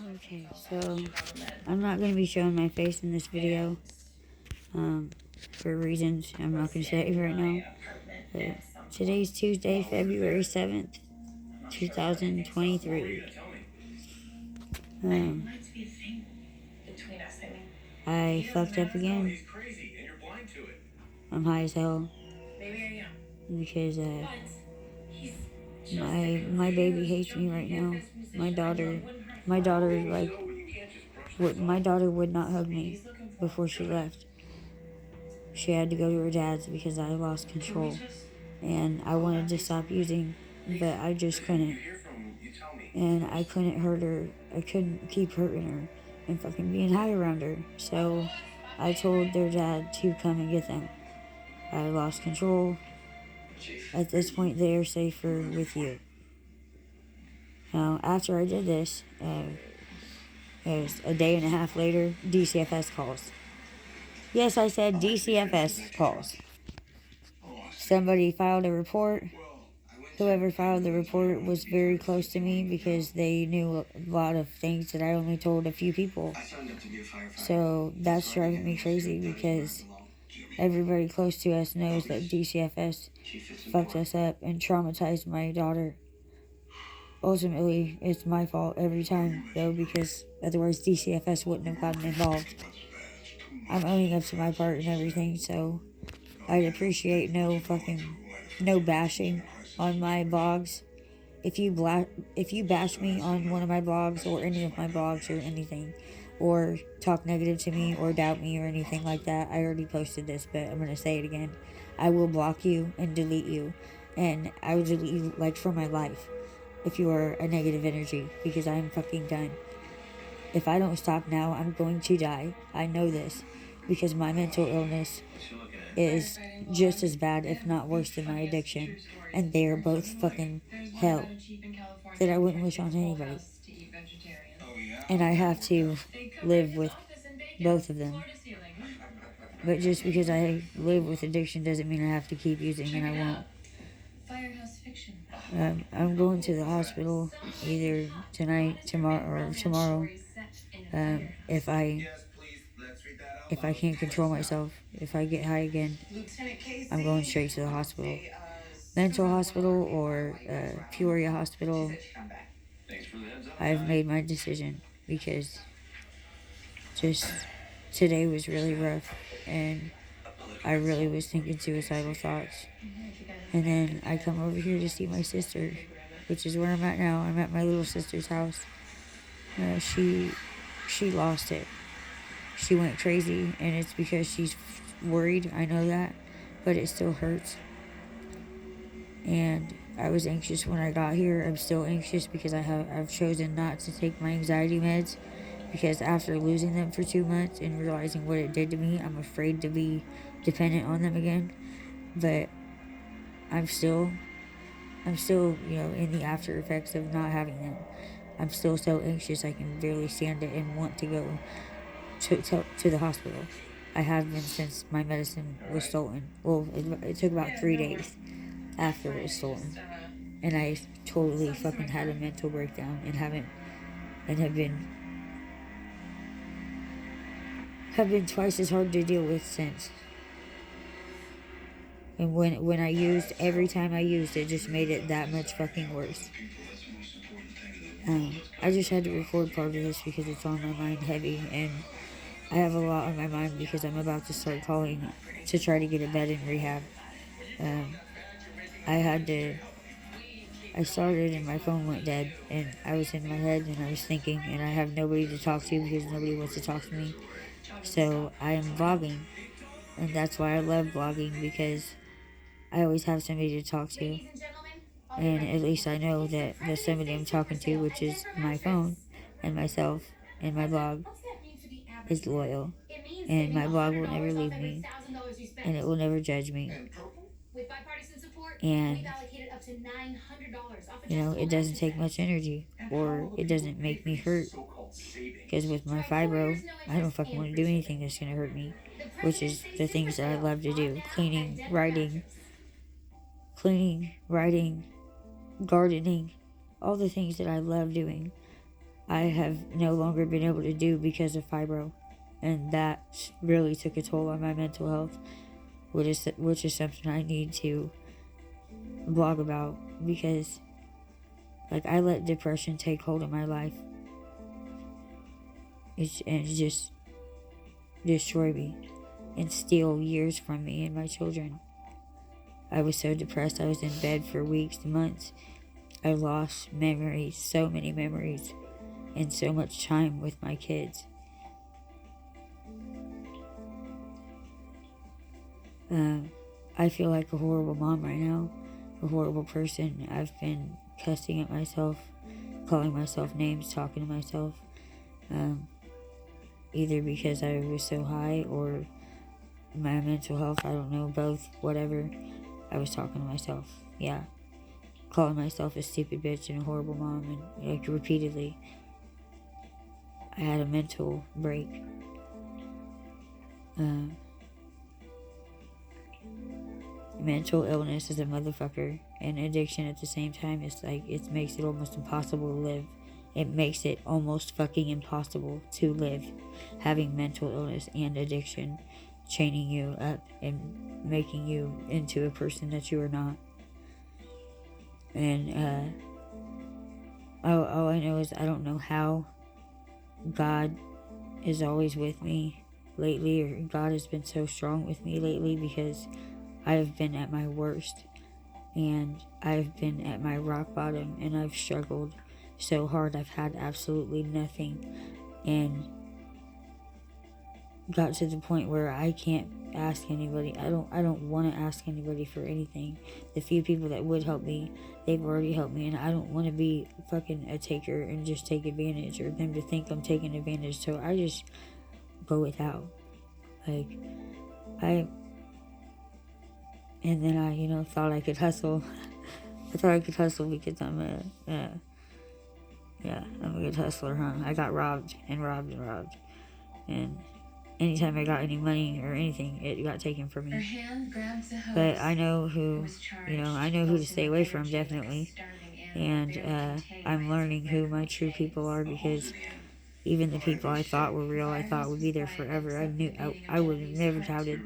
Okay, so I'm not going to be showing my face in this video for reasons I'm not going to say right now. But today's Tuesday, February 7th, 2023. I fucked up again. I'm high as hell because my baby hates me right now. My daughter my daughter would not hug me before she left. She had to go to her dad's because I lost control, and I wanted to stop using, but I just couldn't. And I couldn't hurt her. I couldn't keep hurting her and fucking being high around her. So I told their dad to come and get them. I lost control. At this point, they are safer with you. Now, after I did this, it was a day and a half later, DCFS calls. Yes, I said DCFS calls. Somebody filed a report. Whoever filed the report was very close to me because they knew a lot of things that I only told a few people. So that's driving me crazy because everybody close to us knows that DCFS fucked us up and traumatized my daughter. Ultimately, it's my fault every time, though, because otherwise DCFS wouldn't have gotten involved. I'm owning up to my part and everything, so I'd appreciate no bashing on my blogs. If you bash me on one of my blogs or any of my blogs or anything, or talk negative to me or doubt me or anything like that, I already posted this, but I'm gonna say it again. I will block you and delete you, and I will delete you like for my life if you are a negative energy, because I'm fucking done. If I don't stop now, I'm going to die. I know this because my mental illness is just as bad, if not worse, than my addiction, and they are both fucking hell that I wouldn't wish on anybody. And I have to live with both of them. But just because I live with addiction doesn't mean I have to keep using, and I won't. I'm going to the hospital either tonight, tomorrow. If I can't control myself, if I get high again, I'm going straight to the hospital. Mental hospital or Peoria hospital. I've made my decision because just today was really rough and I really was thinking suicidal thoughts. And then I come over here to see my sister, which is where I'm at now. I'm at my little sister's house. She lost it. She went crazy, and it's because she's worried. I know that, but it still hurts. And I was anxious when I got here. I'm still anxious because I've chosen not to take my anxiety meds, because after losing them for 2 months and realizing what it did to me, I'm afraid to be dependent on them again. But I'm still, in the after effects of not having them. I'm still so anxious I can barely stand it and want to go to the hospital. I have been since my medicine was stolen. Well, it took about 3 days after it was stolen. And I totally fucking had a mental breakdown and have been twice as hard to deal with since. And when I used, every time I used, it just made it that much fucking worse. I just had to record part of this because it's on my mind heavy, and I have a lot on my mind because I'm about to start calling to try to get a bed in rehab. I started and my phone went dead, and I was in my head and I was thinking, and I have nobody to talk to because nobody wants to talk to me. So I am vlogging, and that's why I love vlogging, because I always have somebody to talk to. And at least I know that the somebody I'm talking to, which is my phone and myself and my blog, is loyal. And my blog will never leave me, and it will never judge me. And it doesn't take much energy, or it doesn't make me hurt, because with my fibro, I don't fucking want to do anything that's going to hurt me, which is the things that I love to do: cleaning, writing, gardening, all the things that I love doing. I have no longer been able to do because of fibro. And that really took a toll on my mental health, which is something I need to blog about, because like I let depression take hold of my life. And it just destroy me and steal years from me and my children. I was so depressed, I was in bed for weeks and months. I lost memories, so many memories, and so much time with my kids. I feel like a horrible mom right now, a horrible person. I've been cussing at myself, calling myself names, talking to myself, either because I was so high or my mental health, I don't know, both, whatever. I was talking to myself, yeah, calling myself a stupid bitch and a horrible mom, and like repeatedly. I had a mental break. Mental illness is a motherfucker, and addiction at the same time. It's like, it makes it almost impossible to live. It makes it almost fucking impossible to live, having mental illness and addiction chaining you up and making you into a person that you are not. And all I know is I don't know how God is always with me lately, or God has been so strong with me lately, because I've been at my worst, and I've been at my rock bottom, and I've struggled so hard. I've had absolutely nothing, and got to the point where I can't ask anybody. I don't want to ask anybody for anything. The few people that would help me, they've already helped me, and I don't want to be fucking a taker and just take advantage, or them to think I'm taking advantage. So I just go without. Like, and then I, thought I could hustle. I thought I could hustle because I'm I'm a good hustler, huh? I got robbed. And anytime I got any money or anything, it got taken from me. But I know who, I know who to stay away from, definitely. And I'm learning who my true people are, because even the people I thought were real, I thought would be there forever, I would have never doubted.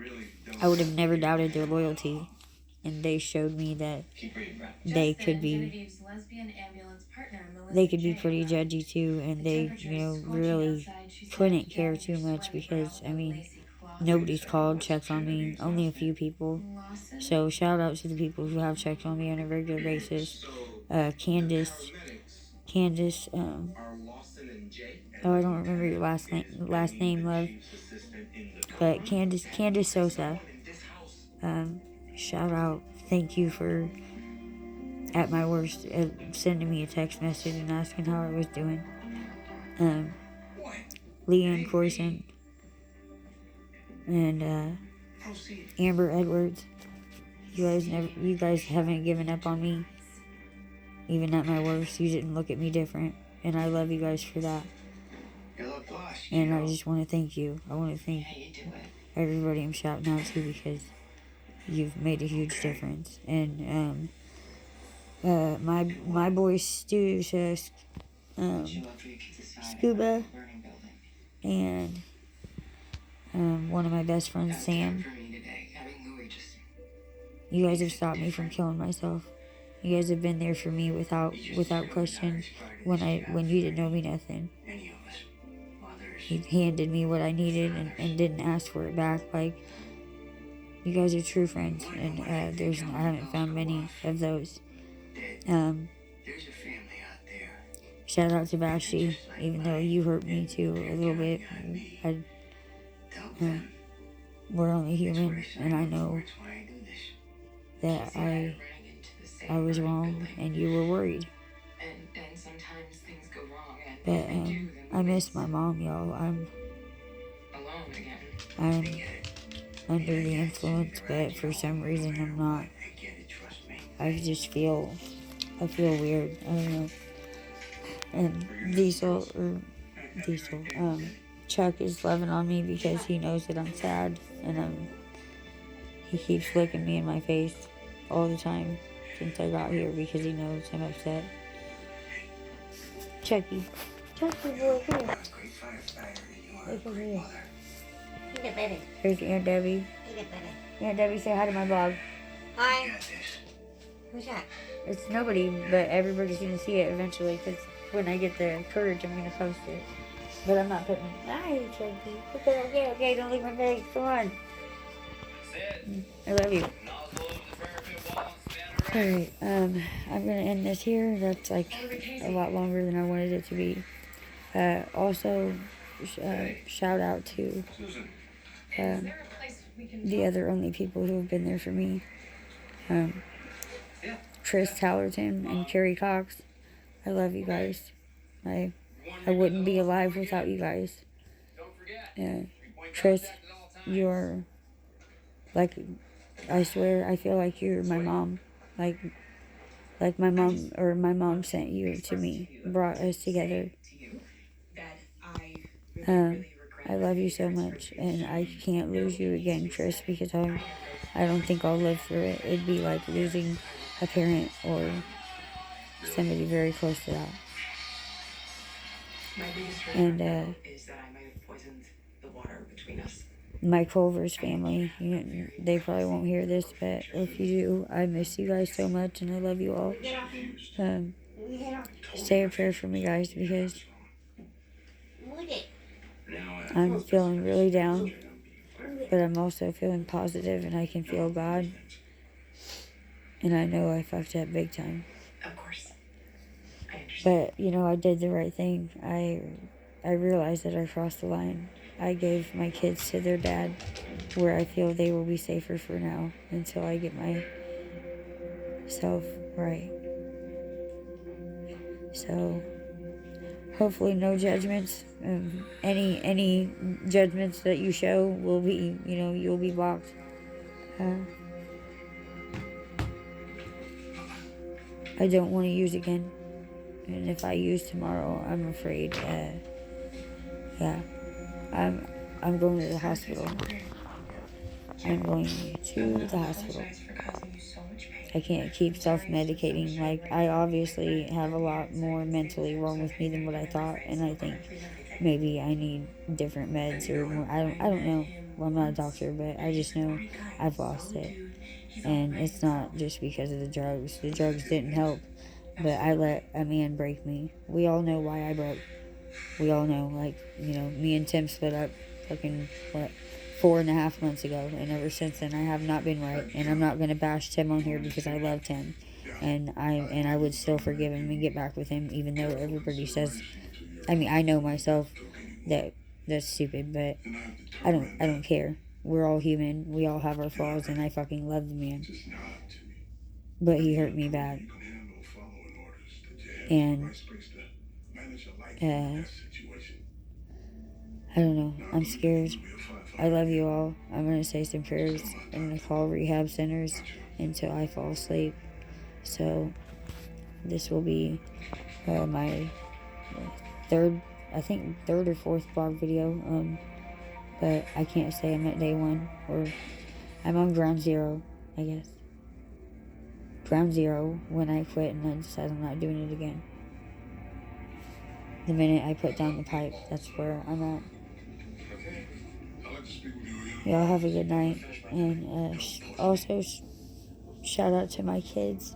I would have never doubted their loyalty. And they showed me that they could be pretty judgy too, and they, really couldn't care too much, because, nobody's called, checked on me, only a few people. So shout out to the people who have checked on me on a regular basis. Candace, oh, I don't remember your last name, love, but Candace Sosa, shout out, thank you for, at my worst, sending me a text message and asking how I was doing. Leanne Corson, and Amber Edwards. You guys haven't given up on me, even at my worst. You didn't look at me different, and I love you guys for that. And I just want to thank you. I want to thank everybody I'm shouting out to, because you've made a huge difference. And my boy Stu says, Scuba, and one of my best friends, Sam. You guys have stopped me from killing myself. You guys have been there for me without question, when you didn't know me nothing. You handed me what I needed and didn't ask for it back. Like, you guys are true friends, and I haven't found many of those. Shout out to Vashti, even though you hurt me too a little bit. We're only human, and I know that I was wrong, and you were worried. But I miss my mom, y'all. I'm under the influence, but for some reason I'm not. I feel weird. I don't know. And Chuck is loving on me because he knows that I'm sad, and he keeps looking me in my face all the time since I got here, because he knows I'm upset. Chucky. Chunky boy, come here. Look at me. Here's Aunt Debbie. Aunt Debbie, say hi to my blog. Hi. Who's that? It's nobody, but everybody's going to see it eventually, because when I get the courage, I'm going to post it. But I'm not putting... Hi, Chunky. Okay, don't leave my face. Come on. I love you. Alright, I'm going to end this here. That's like a lot longer than I wanted it to be. Also, shout out to the other only people who have been there for me. Chris Tallerton and Carrie Cox. I love you guys. I wouldn't be alive without you guys. Chris, you're like, I swear, I feel like you're my mom. Like my mom sent you to me, brought us together. I love you so much, and I can't lose you again, Chris, because I don't think I'll live through it. It'd be like losing a parent or somebody very close to that. And is that I might have poisoned the water between us. My Culver's family, they probably won't hear this, but if you do, I miss you guys so much, and I love you all. Say a prayer for me, guys, because I'm feeling really down, but I'm also feeling positive, and I can feel God, and I know I fucked up big time. Of course. I understand. But, I did the right thing. I realized that I crossed the line. I gave my kids to their dad, where I feel they will be safer for now until I get myself right. So, hopefully no judgments. Any judgments that you show will be, you'll be blocked. I don't want to use again. And if I use tomorrow, I'm afraid, I'm going to the hospital. I'm going to the hospital. I can't keep self-medicating. Like, I obviously have a lot more mentally wrong with me than what I thought, and I think maybe I need different meds or more. I don't know. Well, I'm not a doctor, but I just know I've lost it. And it's not just because of the drugs. The drugs didn't help, but I let a man break me. We all know why I broke. We all know, me and Tim split up 4.5 months ago, and ever since then I have not been right, and I'm not going to bash Tim on here because I love Tim, and I would still forgive him and get back with him, even though everybody says, I know myself that that's stupid, but I don't care. We're all human, we all have our flaws, and I fucking love the man, but he hurt me bad, and I don't know, I'm scared. I love you all. I'm going to say some prayers. I'm going to call rehab centers until I fall asleep. So, this will be my third or fourth blog video. But I can't say I'm at day 1. Or I'm on ground zero, I guess. Ground zero when I quit and I decided I'm not doing it again. The minute I put down the pipe, that's where I'm at. Y'all have a good night, and also shout out to my kids,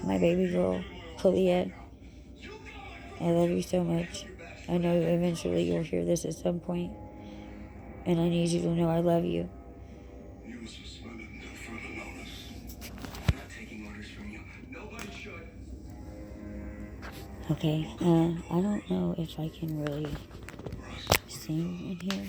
my baby girl, Kalia. I love you so much. I know eventually you'll hear this at some point, and I need you to know I love you. Okay, I don't know if I can really sing in here.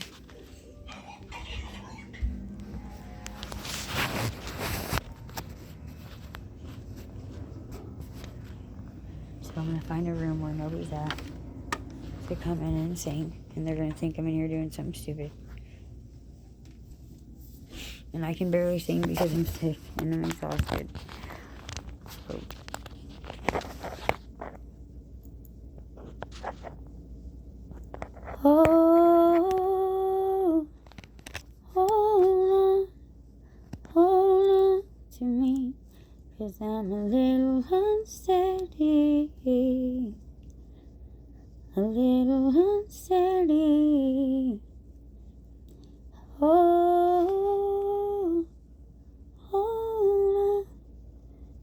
So I'm going to find a room where nobody's at to come in and sing, and they're going to think I'm in here doing something stupid. And I can barely sing because I'm sick and I'm exhausted. So. Hold on to me, 'cause I'm a little unsteady. unsteady. Oh,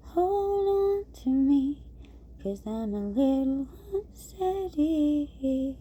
hold on to me, 'cause I'm a little unsteady.